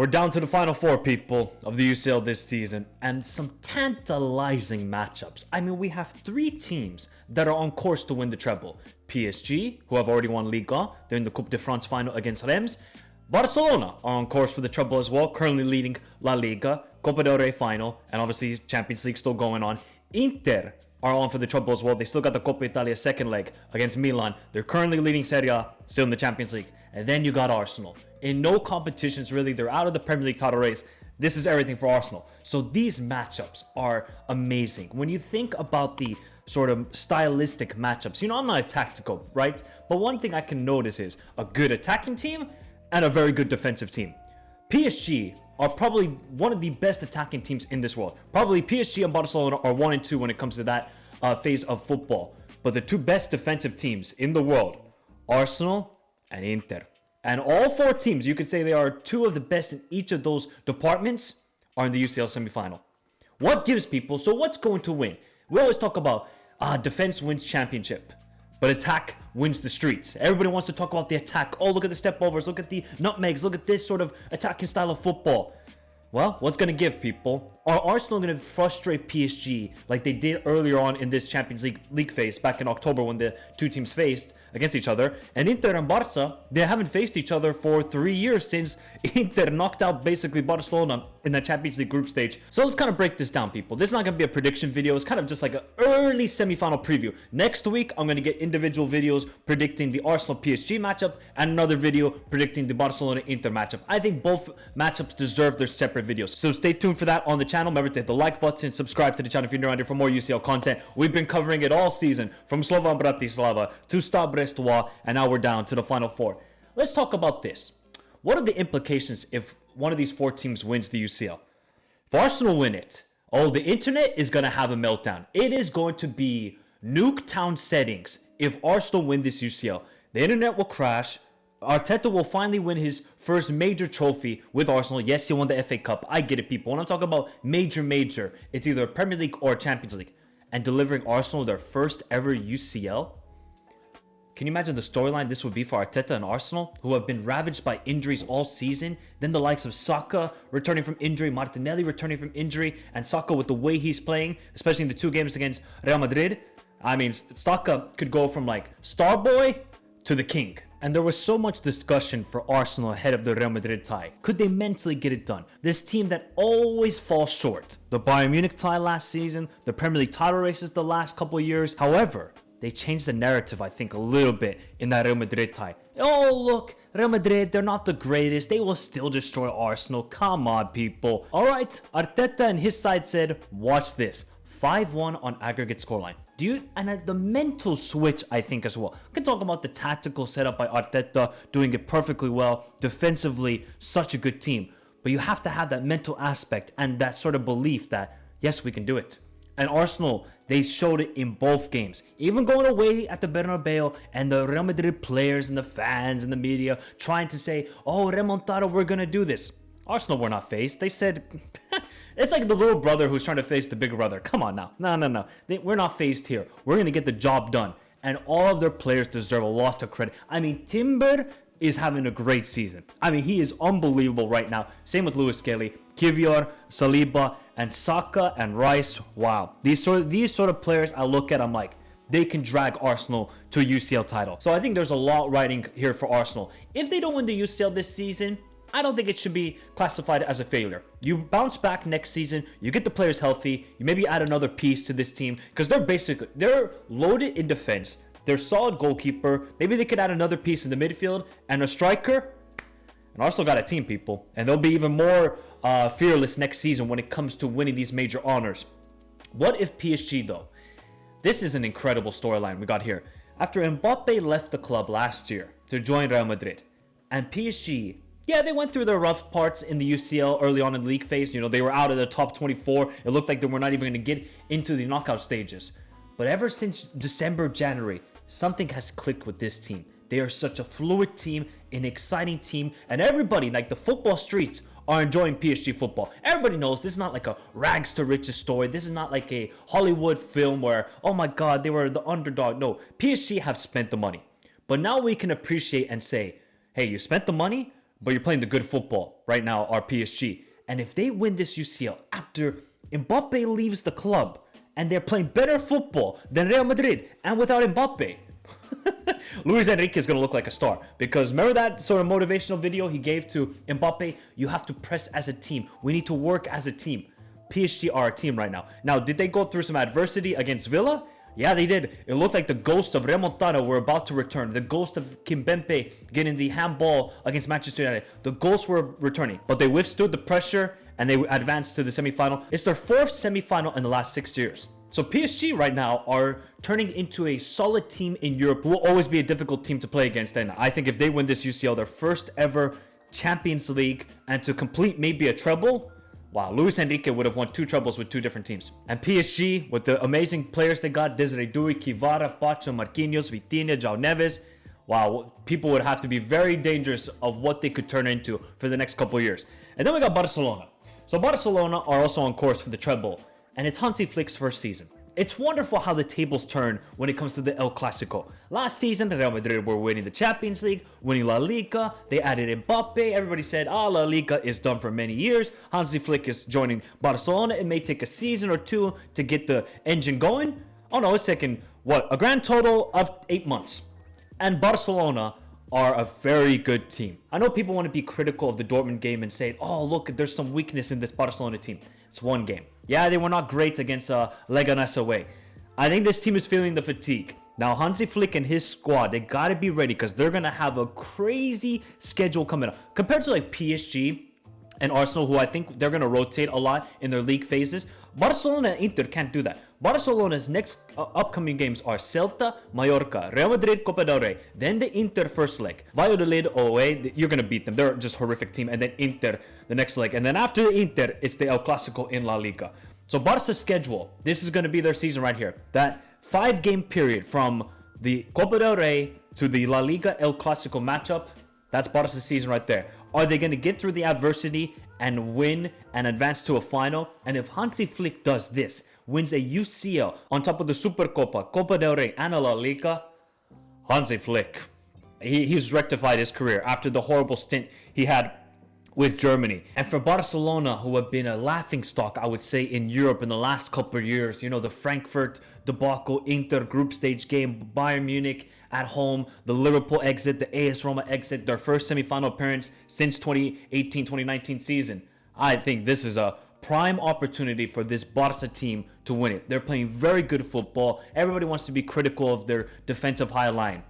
We're down to the final four, people, of the UCL this season, and some tantalizing matchups. I mean, we have three teams that are on course to win the treble. PSG, who have already won Liga, they're in the Coupe de France final against Reims. Barcelona are on course for the treble as well, currently leading La Liga, Copa del Rey final, and obviously Champions League still going on. Inter are on for the treble as well. They still got the Coppa Italia second leg against Milan. They're currently leading Serie A, still in the Champions League. And then you got Arsenal. In no competitions, really. They're out of the Premier League title race. This is everything for Arsenal. So these matchups are amazing. When you think about the sort of stylistic matchups, you know, I'm not a tactical, right? But one thing I can notice is a good attacking team and a very good defensive team. PSG are probably one of the best attacking teams in this world. Probably PSG and Barcelona are 1 and 2 when it comes to that phase of football. But the two best defensive teams in the world, Arsenal and Inter. And all four teams, you could say they are two of the best in each of those departments, are in the UCL semifinal. What gives people? So what's going to win? We always talk about defense wins championship, but attack wins the streets. Everybody wants to talk about the attack. Oh, look at the step overs. Look at the nutmegs. Look at this sort of attacking style of football. Well, what's going to give, people? Are Arsenal going to frustrate PSG like they did earlier on in this Champions League phase back in October when the two teams faced against each other? And Inter and Barca, they haven't faced each other for 3 years since Inter knocked out basically Barcelona in that Champions League group stage. So let's kind of break this down, people. This is not going to be a prediction video. It's kind of just like an early semifinal preview. Next week, I'm going to get individual videos predicting the Arsenal-PSG matchup and another video predicting the Barcelona-Inter matchup. I think both matchups deserve their separate videos. So stay tuned for that on the channel. Remember to hit the like button, subscribe to the channel if you're new around here for more UCL content. We've been covering it all season, from Slovan Bratislava to Stade Brestois, and now we're down to the final four. Let's talk about this. What are the implications if one of these four teams wins the UCL? If Arsenal win it, oh, the internet is going to have a meltdown. It is going to be Nuketown settings if Arsenal win this UCL. The internet will crash. Arteta will finally win his first major trophy with Arsenal. Yes, he won the FA Cup. I get it, people. When I'm talking about major, it's either a Premier League or a Champions League. And delivering Arsenal their first ever UCL? Can you imagine the storyline this would be for Arteta and Arsenal, who have been ravaged by injuries all season? Then the likes of Saka returning from injury, Martinelli returning from injury, and Saka with the way he's playing, especially in the two games against Real Madrid. I mean, Saka could go from like star boy to the king. And there was so much discussion for Arsenal ahead of the Real Madrid tie. Could they mentally get it done? This team that always falls short. The Bayern Munich tie last season, the Premier League title races the last couple of years. However, they changed the narrative, I think, a little bit in that Real Madrid tie. Oh, look, Real Madrid, they're not the greatest. They will still destroy Arsenal. Come on, people. All right, Arteta and his side said, watch this. 5-1 on aggregate scoreline. And the mental switch, I think, as well. We can talk about the tactical setup by Arteta, doing it perfectly well. Defensively, such a good team. But you have to have that mental aspect and that sort of belief that, yes, we can do it. And Arsenal, they showed it in both games. Even going away at the Bernabeu, and the Real Madrid players and the fans and the media trying to say, oh, remontada, we're going to do this. Arsenal were not faced. They said, it's like the little brother who's trying to face the bigger brother. Come on now. No. We're not faced here. We're going to get the job done. And all of their players deserve a lot of credit. I mean, Timber is having a great season. I mean, he is unbelievable right now. Same with Lewis Kelly, Kivior, Saliba, and Saka and Rice. Wow. These sort of players I look at, I'm like, they can drag Arsenal to a UCL title. So I think there's a lot riding here for Arsenal. If they don't win the UCL this season, I don't think it should be classified as a failure. You bounce back next season, you get the players healthy, you maybe add another piece to this team, because they're loaded in defense. They're solid goalkeeper. Maybe they could add another piece in the midfield and a striker. And Arsenal got a team, people. And they'll be even more fearless next season when it comes to winning these major honors. What if PSG, though? This is an incredible storyline we got here. After Mbappe left the club last year to join Real Madrid, and PSG, yeah, they went through their rough parts in the UCL early on in the league phase. You know, they were out of the top 24. It looked like they were not even going to get into the knockout stages. But ever since December, January, something has clicked with this team. They are such a fluid team, an exciting team, and everybody, like the football streets, are enjoying PSG football. Everybody knows this is not like a rags to riches story. This is not like a Hollywood film where, oh my God, they were the underdog. No, PSG have spent the money. But now we can appreciate and say, hey, you spent the money, but you're playing the good football right now, are PSG. And if they win this UCL after Mbappe leaves the club and they're playing better football than Real Madrid and without Mbappe, Luis Enrique is going to look like a star. Because remember that sort of motivational video he gave to Mbappe? You have to press as a team. We need to work as a team. PSG are a team right now. Now, did they go through some adversity against Villa? Yeah, they did. It looked like the ghosts of Remontada were about to return. The ghost of Kimpembe getting the handball against Manchester United. The ghosts were returning. But they withstood the pressure and they advanced to the semifinal. It's their fourth semifinal in the last 6 years. So PSG right now are turning into a solid team in Europe. Will always be a difficult team to play against. And I think if they win this UCL, their first ever Champions League, and to complete maybe a treble, wow, Luis Enrique would have won 2 trebles with 2 different teams. And PSG, with the amazing players they got, Desiree Doué, Kvara, Pacho, Marquinhos, Vitinha, João Neves, wow, people would have to be very dangerous of what they could turn into for the next couple of years. And then we got Barcelona. So Barcelona are also on course for the treble, and it's Hansi Flick's first season. It's wonderful how the tables turn when it comes to the El Clasico. Last season, Real Madrid were winning the Champions League, winning La Liga. They added Mbappe. Everybody said, La Liga is done for many years. Hansi Flick is joining Barcelona. It may take a season or 2 to get the engine going. Oh no, it's taken, a grand total of 8 months. And Barcelona are a very good team. I know people want to be critical of the Dortmund game and say, oh, look, there's some weakness in this Barcelona team. It's one game. Yeah, they were not great against Leganes away. I think this team is feeling the fatigue. Now, Hansi Flick and his squad, they got to be ready because they're going to have a crazy schedule coming up. Compared to like PSG and Arsenal, who I think they're going to rotate a lot in their league phases, Barcelona and Inter can't do that. Barcelona's next upcoming games are Celta, Mallorca, Real Madrid, Copa del Rey, then the Inter first leg. Valladolid away, you're going to beat them. They're just a horrific team. And then Inter the next leg. And then after the Inter, it's the El Clasico in La Liga. So Barca's schedule, this is going to be their season right here. That 5-game period from the Copa del Rey to the La Liga El Clasico matchup, that's Barca's season right there. Are they going to get through the adversity and win and advance to a final? And if Hansi Flick does this, wins a UCL on top of the Supercopa, Copa del Rey, and a La Liga, Hansi Flick, he's rectified his career after the horrible stint he had with Germany. And for Barcelona, who have been a laughingstock, I would say, in Europe in the last couple of years, you know, the Frankfurt debacle, Inter group stage game, Bayern Munich at home, the Liverpool exit, the AS Roma exit, their first semifinal appearance since 2018-2019 season. I think this is a prime opportunity for this Barca team to win it. They're playing very good football. Everybody wants to be critical of their defensive high line,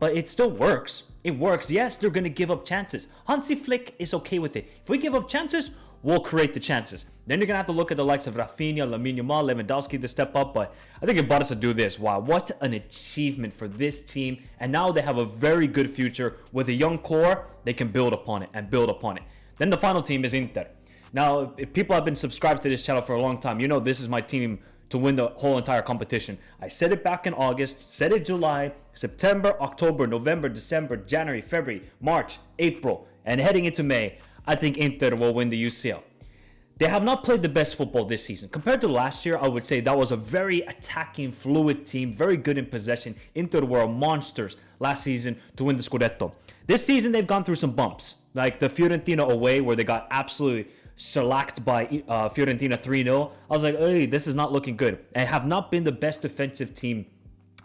but it still works. It works. Yes, they're going to give up chances. Hansi Flick is okay with it. If we give up chances, we'll create the chances. Then you're going to have to look at the likes of Rafinha, Lamine Yamal, Lewandowski to step up. But I think if Barca do this, wow, what an achievement for this team. And now they have a very good future with a young core. They can build upon it and build upon it. Then the final team is Inter. Now, if people have been subscribed to this channel for a long time, you know this is my team to win the whole entire competition. I said it back in August, said it July, September, October, November, December, January, February, March, April, and heading into May, I think Inter will win the UCL. They have not played the best football this season. Compared to last year, I would say that was a very attacking, fluid team, very good in possession. Inter were monsters last season to win the Scudetto. This season, they've gone through some bumps, like the Fiorentina away, where they got absolutely shellacked by Fiorentina 3-0. I was like, hey, this is not looking good. And have not been the best defensive team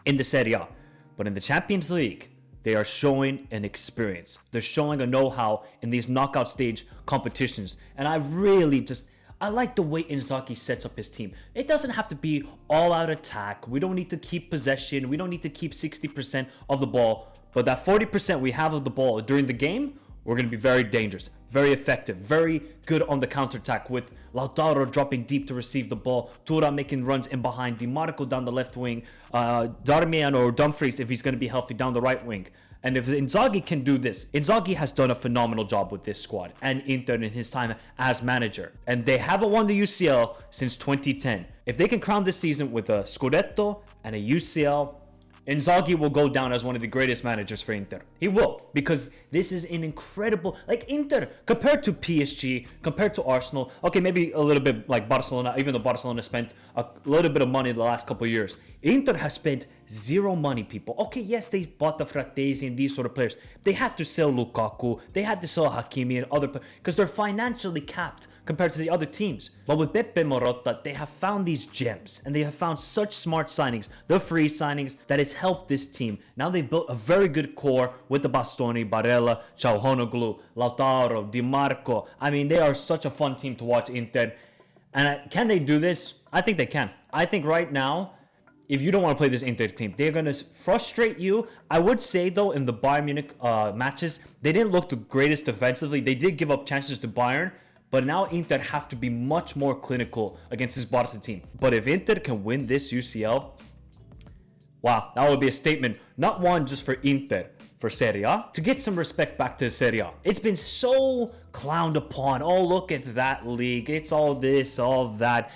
in the Serie A. But in the Champions League, they are showing an experience. They're showing a know-how in these knockout stage competitions. And I like the way Inzaghi sets up his team. It doesn't have to be all-out attack. We don't need to keep possession. We don't need to keep 60% of the ball. But that 40% we have of the ball during the game, we're going to be very dangerous, very effective, very good on the counterattack, with Lautaro dropping deep to receive the ball, Tura making runs in behind, Di Marco down the left wing, Darmian or Dumfries if he's going to be healthy down the right wing. And if Inzaghi can do this, Inzaghi has done a phenomenal job with this squad and Inter in his time as manager. And they haven't won the UCL since 2010. If they can crown this season with a Scudetto and a UCL, Inzaghi will go down as one of the greatest managers for Inter. He will, because this is an incredible, like Inter, compared to PSG, compared to Arsenal, okay, maybe a little bit like Barcelona, even though Barcelona spent a little bit of money in the last couple of years. Inter has spent zero money, people. Okay, yes, they bought the Fratesi and these sort of players. They had to sell Lukaku, they had to sell Hakimi and other players because they're financially capped compared to the other teams. But with Beppe Marotta, they have found these gems and they have found such smart signings, the free signings, that it's helped this team. Now they've built a very good core with the Bastoni, Barella, Çalhanoğlu, Lautaro, Di Marco. I mean, they are such a fun team to watch, Inter. And can they do this? I think they can. I think right now, if you don't want to play this Inter team, they're going to frustrate you. I would say, though, in the Bayern Munich matches, they didn't look the greatest defensively. They did give up chances to Bayern, but now Inter have to be much more clinical against this Barca team. But if Inter can win this UCL, wow, that would be a statement. Not one just for Inter, for Serie A, to get some respect back to Serie A. It's been so clowned upon. Oh, look at that league. It's all this, all that.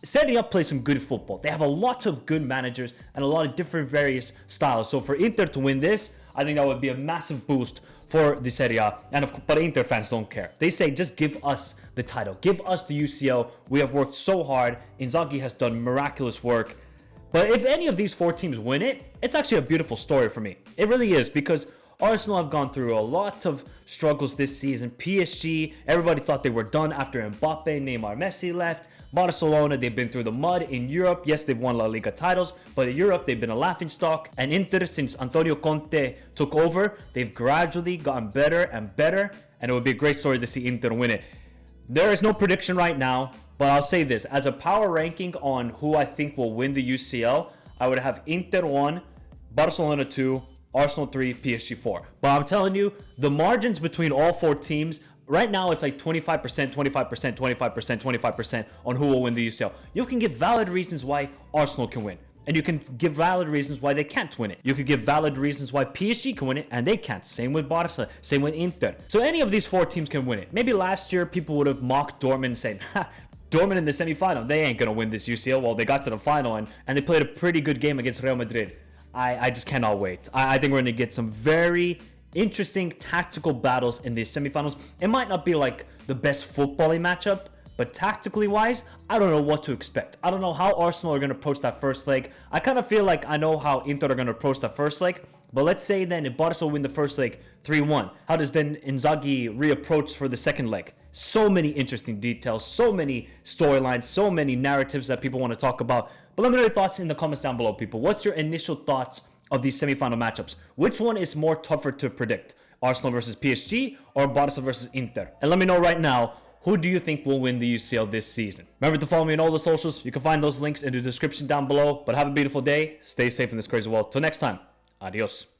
Serie A plays some good football. They have a lot of good managers and a lot of different various styles. So for Inter to win this, I think that would be a massive boost for the Serie A. But Inter fans don't care. They say, just give us the title. Give us the UCL. We have worked so hard. Inzaghi has done miraculous work. But if any of these four teams win it, it's actually a beautiful story for me. It really is, because Arsenal have gone through a lot of struggles this season. PSG, everybody thought they were done after Mbappe, Neymar, Messi left. Barcelona, they've been through the mud in Europe. Yes, they've won La Liga titles, but in Europe, they've been a laughingstock. And Inter, since Antonio Conte took over, they've gradually gotten better and better. And it would be a great story to see Inter win it. There is no prediction right now, but I'll say this. As a power ranking on who I think will win the UCL, I would have Inter 1, Barcelona 2, Arsenal 3, PSG 4. But I'm telling you, the margins between all four teams, right now it's like 25%, 25%, 25%, 25% on who will win the UCL. You can give valid reasons why Arsenal can win. And you can give valid reasons why they can't win it. You could give valid reasons why PSG can win it and they can't. Same with Barca, same with Inter. So any of these four teams can win it. Maybe last year people would have mocked Dortmund saying, ha, Dortmund in the semifinal, they ain't going to win this UCL. Well, they got to the final and they played a pretty good game against Real Madrid. I just cannot wait. I think we're going to get some very interesting tactical battles in these semifinals. It might not be like the best footballing matchup, but tactically wise, I don't know what to expect. I don't know how Arsenal are going to approach that first leg. I kind of feel like I know how Inter are going to approach that first leg. But let's say then if Barca win the first leg 3-1, how does then Inzaghi reapproach for the second leg? So many interesting details, so many storylines, so many narratives that people want to talk about. But let me know your thoughts in the comments down below, people. What's your initial thoughts of these semifinal matchups? Which one is more tougher to predict? Arsenal versus PSG or Barca versus Inter? And let me know right now, who do you think will win the UCL this season? Remember to follow me on all the socials. You can find those links in the description down below. But have a beautiful day. Stay safe in this crazy world. Till next time. Adios.